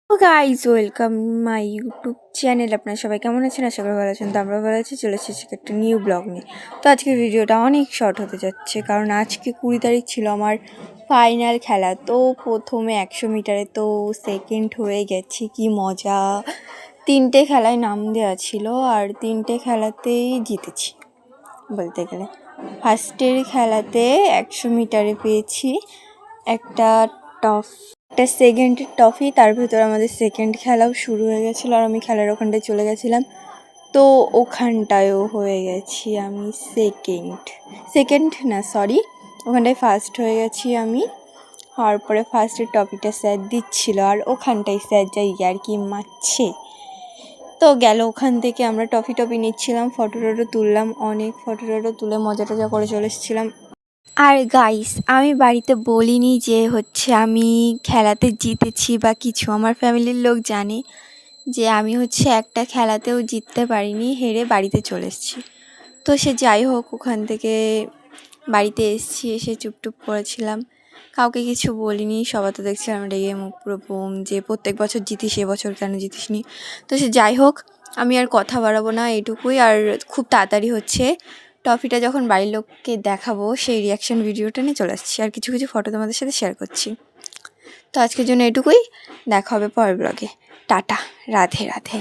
তো guys welcome my YouTube channel. আপনারা সবাই কেমন আছেন? আশা করি ভালো আছেন। তো আমরা ভালো আছি, চলে এসেছি একটা নিউ ব্লগ নিয়ে। তো আজকে ভিডিওটা অনেক শর্ট হতে যাচ্ছে, কারণ আজকে 20 তারিখ ছিল আমার ফাইনাল খেলা। তো প্রথমে 100 মিটারে তো সেকেন্ড হয়ে গেছি, কি মজা! 3টে খেলায় নাম দেওয়া ছিল আর 3টে খেলাতেই জিতেছি বলতে গেলে। ফার্স্টের খেলাতে 100 মিটারে পেয়েছি একটা সেকেন্ডের ট্রফি। তার ভেতর আমাদের সেকেন্ড খেলাও শুরু হয়ে গেছিলো আর আমি খেলার ওখানটায় চলে গেছিলাম। তো ওখানটায়ও হয়ে গেছি আমি ওখানটায় ফার্স্ট হয়ে গেছি আমি। হওয়ার পরে ফার্স্টের টপিকটা স্যার দিচ্ছিলো আর ওখানটায় স্যার যাই আর কি মারছে। তো গেল ওখান থেকে আমরা টপি নিচ্ছিলাম, ফটো তুললাম, অনেক ফটো তুলে মজা টজা করে চলে এসেছিলাম। আর গাইস, আমি বাড়িতে বলিনি যে আমি খেলাতে জিতেছি বা কিছু। আমার ফ্যামিলির লোক জানে যে আমি একটা খেলাতেও জিততে পারিনি, হেরে বাড়িতে চলে এসেছি। তো সে যাই হোক, ওখান থেকে বাড়িতে এসে চুপটুপ করেছিলাম, কাউকে কিছু বলিনি। সবাই তো দেখছিলাম রেগে মুখ পুরো বোম, যে প্রত্যেক বছর জিতিস, এবছর কেন জিতিস নি। তো সে যাই হোক, আমি আর কথা বাড়াবো না, এটুকুই। আর খুব তাড়াতাড়ি ট্রফিটা যখন বাড়ির লোককে দেখাবো, সেই রিয়াকশান ভিডিওটা নিয়ে চলে আসছি, আর কিছু ফটো তোমাদের সাথে শেয়ার করছি। তো আজকের জন্য এটুকুই, দেখা হবে পরের ব্লগে। টাটা, রাধে রাধে।